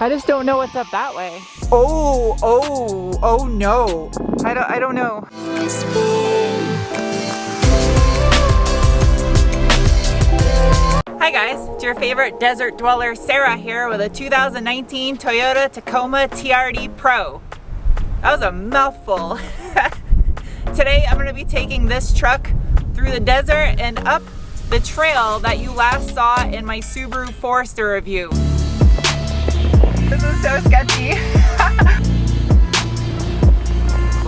I just don't know what's up that way. Oh no. I don't know. Hi guys, it's your favorite desert dweller Sarah here with a 2019 Toyota Tacoma TRD Pro. That was a mouthful. Today I'm going to be taking this truck through the desert and up the trail that you last saw in my Subaru Forester review. This is so sketchy.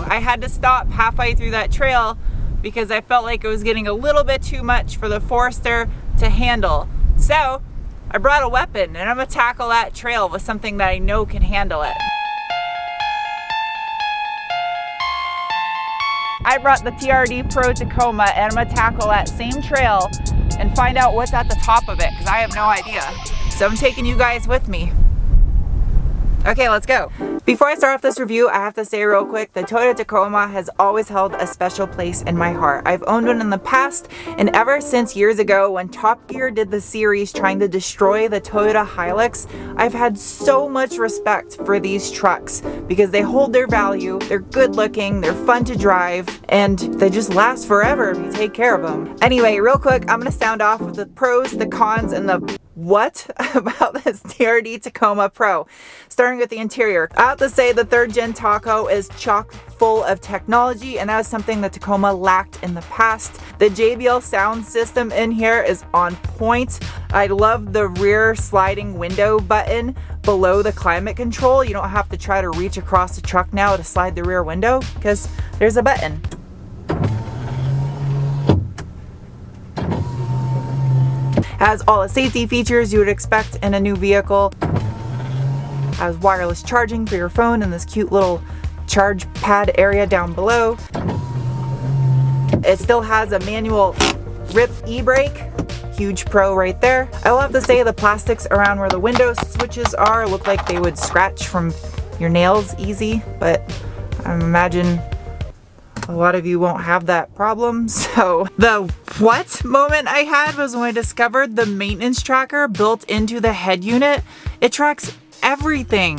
I had to stop halfway through that trail because I felt like it was getting a little bit too much for the Forester to handle. So I brought a weapon and I'm gonna tackle that trail with something that I know can handle it. I brought the TRD Pro Tacoma and I'm gonna tackle that same trail and find out what's at the top of it because I have no idea. So I'm taking you guys with me. Okay, let's go. Before I start off this review, I have to say real quick, the Toyota Tacoma has always held a special place in my heart. I've owned one in the past, and ever since years ago when Top Gear did the series trying to destroy the Toyota Hilux, I've had so much respect for these trucks because they hold their value, they're good looking, they're fun to drive, and they just last forever if you take care of them. Anyway, real quick, I'm gonna sound off with the pros, the cons, and the what about this TRD Tacoma Pro. Starting with the interior, I have to say the 3rd gen Taco is chock full of technology, and that is something the Tacoma lacked in the past. The JBL sound system in here is on point. I love the rear sliding window button below the climate control. You don't have to try to reach across the truck now to slide the rear window because there's a button. Has all the safety features you would expect in a new vehicle. Has wireless charging for your phone in this cute little charge pad area down below. It still has a manual RIP e-brake. Huge pro right there. I'll have to say the plastics around where the window switches are look like they would scratch from your nails easy, but I imagine a lot of you won't have that problem. So the what moment I had was when I discovered the maintenance tracker built into the head unit. It tracks everything.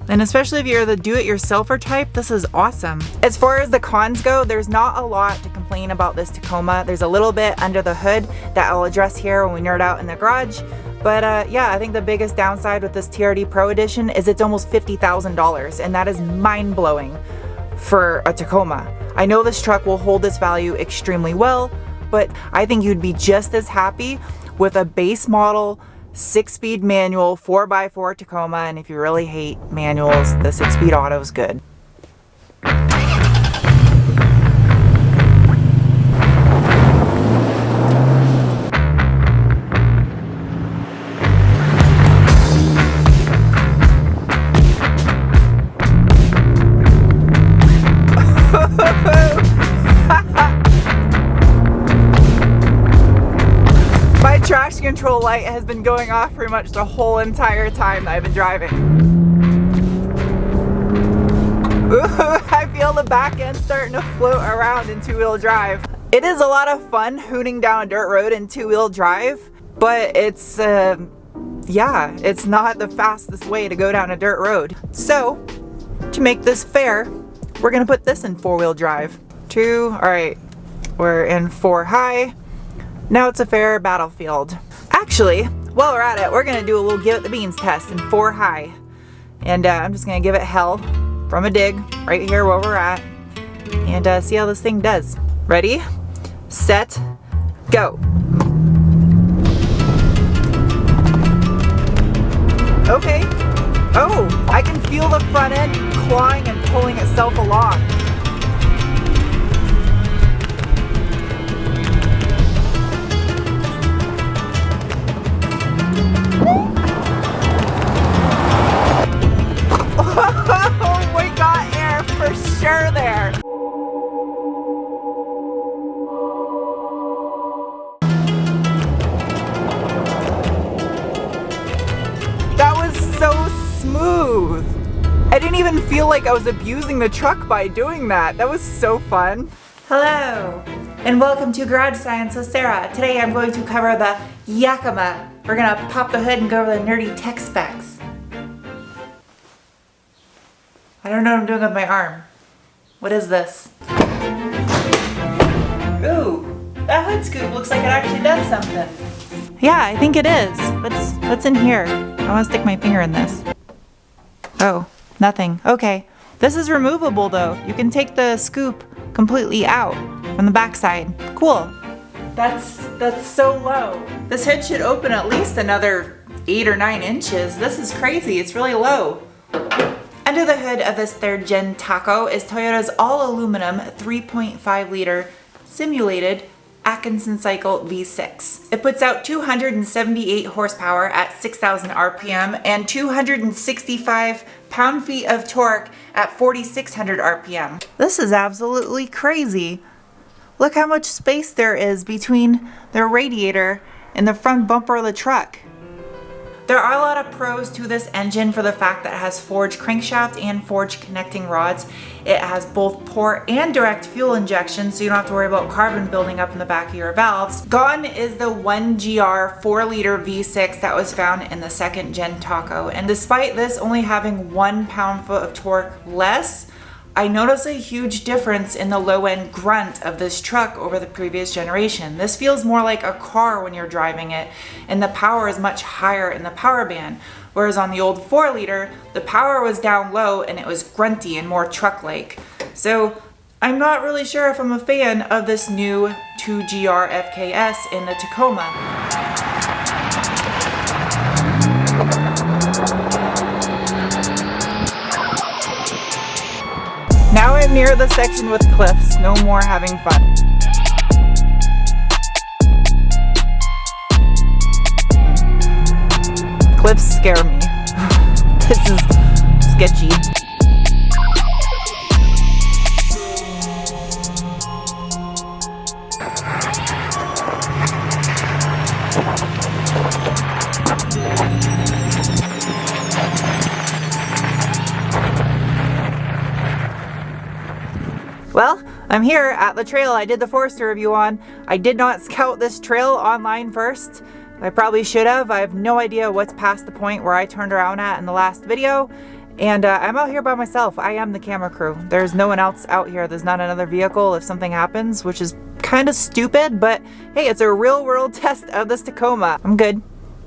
And especially if you're the do-it-yourselfer type, this is awesome. As far as the cons go, there's not a lot to complain about this Tacoma. There's a little bit under the hood that I'll address here when we nerd out in the garage. But yeah, I think the biggest downside with this TRD Pro Edition is it's almost $50,000, and that is mind-blowing for a Tacoma. I know this truck will hold its value extremely well, but I think you'd be just as happy with a base model 6-speed manual 4x4 Tacoma, and if you really hate manuals, the 6-speed auto is good. Traction control light has been going off pretty much the whole entire time that I've been driving. Ooh, I feel the back end starting to float around in 2-wheel drive. It is a lot of fun hooning down a dirt road in 2-wheel drive, but it's yeah, it's not the fastest way to go down a dirt road. So to make this fair, we're gonna put this in 4-wheel drive. All right, we're in 4 high. Now it's a fair battlefield. Actually, while we're at it, we're gonna do a little give it the beans test in 4 high. And I'm just gonna give it hell from a dig right here where we're at and see how this thing does. Ready, set, go. Okay. Oh, I can feel the front end clawing and pulling itself along. We got air for sure there. That was so smooth. I didn't even feel like I was abusing the truck by doing that. That was so fun. Hello, and welcome to Garage Science with Sarah. Today I'm going to cover the Yakima. We're gonna pop the hood and go over the nerdy tech specs. I don't know what I'm doing with my arm. What is this? Ooh, that hood scoop looks like it actually does something. Yeah, I think it is. What's in here? I want to stick my finger in this. Oh, nothing. Okay. This is removable though. You can take the scoop completely out from the backside. Cool. That's so low. This hood should open at least another 8 or 9 inches. This is crazy. It's really low. Under the hood of this 3rd gen Taco is Toyota's all aluminum 3.5 liter simulated Atkinson cycle V6. It puts out 278 horsepower at 6,000 RPM and 265 pound-feet of torque at 4,600 RPM. This is absolutely crazy. Look how much space there is between the radiator and the front bumper of the truck. There are a lot of pros to this engine for the fact that it has forged crankshaft and forged connecting rods. It has both port and direct fuel injection, so you don't have to worry about carbon building up in the back of your valves. Gone is the 1GR 4-liter V6 that was found in the 2nd gen Taco. And despite this only having 1 pound-foot of torque less, I notice a huge difference in the low-end grunt of this truck over the previous generation. This feels more like a car when you're driving it, and the power is much higher in the power band. Whereas on the old 4-liter, the power was down low and it was grunty and more truck-like. So I'm not really sure if I'm a fan of this new 2GR FKS in the Tacoma. Now I'm near the section with cliffs, no more having fun. Cliffs scare me. This is sketchy. Well, I'm here at the trail I did the Forester review on. I did not scout this trail online first. I probably should have. I have no idea what's past the point where I turned around at in the last video. And I'm out here by myself. I am the camera crew. There's no one else out here. There's not another vehicle if something happens, which is kind of stupid, but hey, it's a real world test of this Tacoma. I'm good.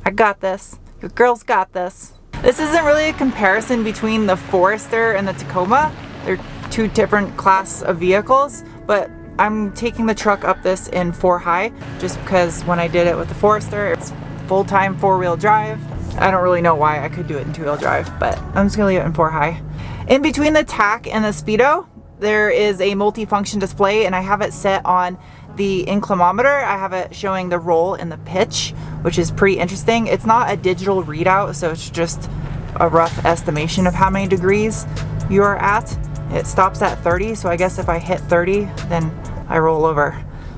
I got this. Your girl's got this. This isn't really a comparison between the Forester and the Tacoma. They're 2 different class of vehicles, but I'm taking the truck up this in 4 high just because when I did it with the Forester, it's full-time 4-wheel drive. I don't really know why. I could do it in 2-wheel drive, but I'm just gonna leave it in 4 high. In between the TAC and the Speedo, there is a multi-function display, and I have it set on the inclinometer. I have it showing the roll and the pitch, which is pretty interesting. It's not a digital readout, so it's just a rough estimation of how many degrees you are at. It stops at 30, so I guess if I hit 30, then I roll over.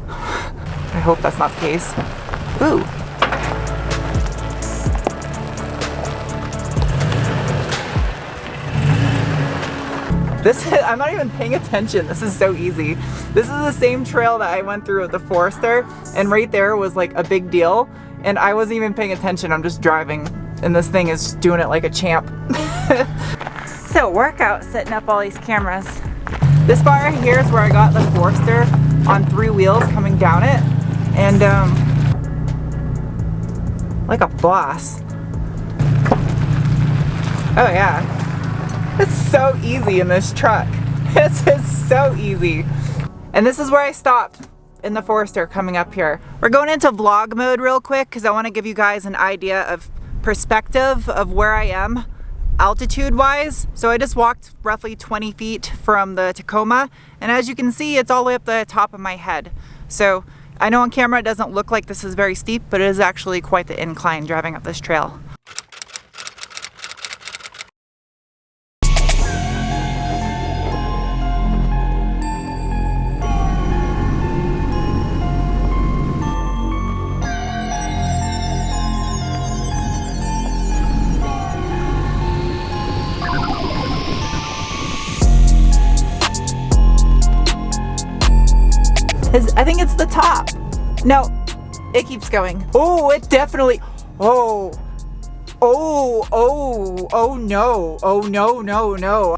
I hope that's not the case. Ooh. I'm not even paying attention. This is so easy. This is the same trail that I went through with the Forester, and right there was like a big deal, and I wasn't even paying attention. I'm just driving, and this thing is doing it like a champ. So workout, setting up all these cameras. This bar right here is where I got the Forester on 3 wheels coming down it, and like a boss. Oh yeah, it's so easy in this truck. This is so easy. And this is where I stopped in the Forester coming up here. We're going into vlog mode real quick because I want to give you guys an idea of perspective of where I am altitude wise. So I just walked roughly 20 feet from the Tacoma, and as you can see, it's all the way up the top of my head. So I know on camera it doesn't look like this is very steep, but it is actually quite the incline driving up this trail. I think it's the top. No, it keeps going. Oh, it definitely, oh no, oh no, no.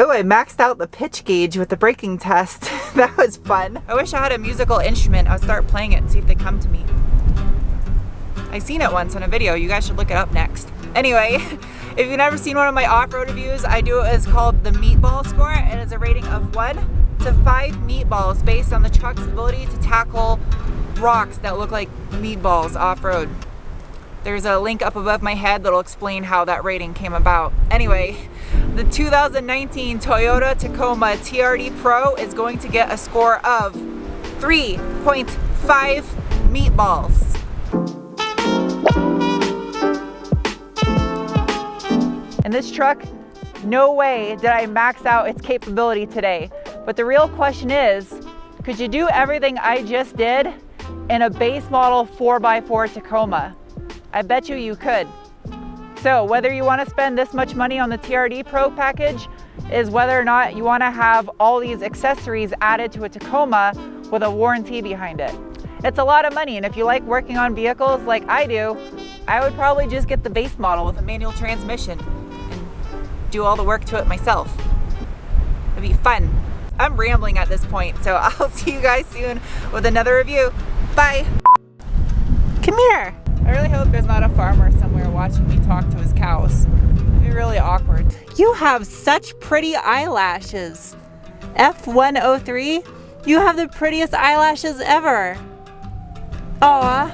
Oh, I maxed out the pitch gauge with the braking test. That was fun. I wish I had a musical instrument. I'll start playing it and see if they come to me. I seen it once in a video. You guys should look it up next. Anyway, if you've never seen one of my off-road reviews, I do it. It's called the meatball score. It is a rating of 1 to 5 meatballs based on the truck's ability to tackle rocks that look like meatballs off-road. There's a link up above my head that'll explain how that rating came about. Anyway, the 2019 Toyota Tacoma TRD Pro is going to get a score of 3.5 meatballs. And this truck, no way did I max out its capability today. But the real question is, could you do everything I just did in a base model 4x4 Tacoma? I bet you could. So whether you want to spend this much money on the TRD Pro package is whether or not you want to have all these accessories added to a Tacoma with a warranty behind it. It's a lot of money, and if you like working on vehicles like I do, I would probably just get the base model with a manual transmission and do all the work to it myself. It'd be fun. I'm rambling at this point, so I'll see you guys soon with another review. Bye. Come here. I really hope there's not a farmer somewhere watching me talk to his cows. It'd be really awkward. You have such pretty eyelashes. F103, you have the prettiest eyelashes ever. Aw.